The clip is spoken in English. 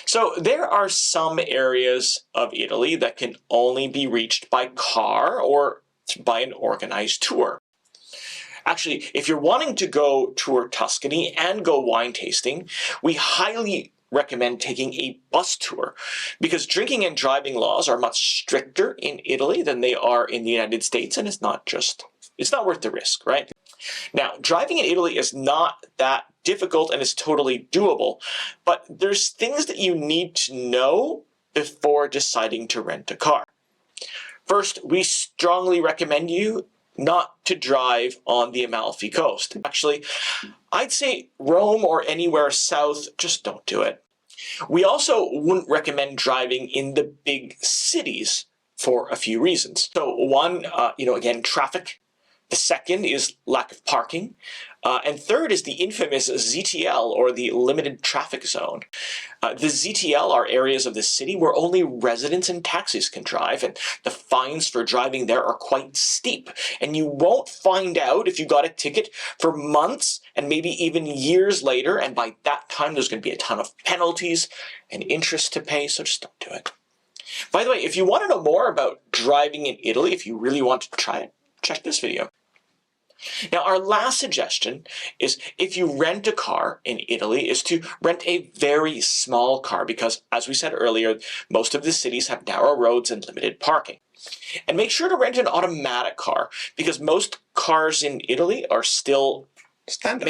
So there are some areas of Italy that can only be reached by car or by an organized tour. Actually, if you're wanting to go tour Tuscany and go wine tasting, we highly recommend taking a bus tour because drinking and driving laws are much stricter in Italy than they are in the United States, and it's not worth the risk, right? Now, driving in Italy is not that difficult and is totally doable, but there's things that you need to know before deciding to rent a car. First, we strongly recommend you not to drive on the Amalfi Coast. Actually, I'd say Rome or anywhere south, just don't do it. We also wouldn't recommend driving in the big cities for a few reasons. So one, again, traffic. The second is lack of parking. And third is the infamous ZTL, or the limited traffic zone. The ZTL are areas of the city where only residents and taxis can drive, and the fines for driving there are quite steep. And you won't find out if you got a ticket for months and maybe even years later, and by that time there's going to be a ton of penalties and interest to pay, so just don't do it. By the way, if you want to know more about driving in Italy, if you really want to try it, check this video. Now, our last suggestion is, if you rent a car in Italy, is to rent a very small car because, as we said earlier, most of the cities have narrow roads and limited parking. And make sure to rent an automatic car because most cars in Italy are still standard.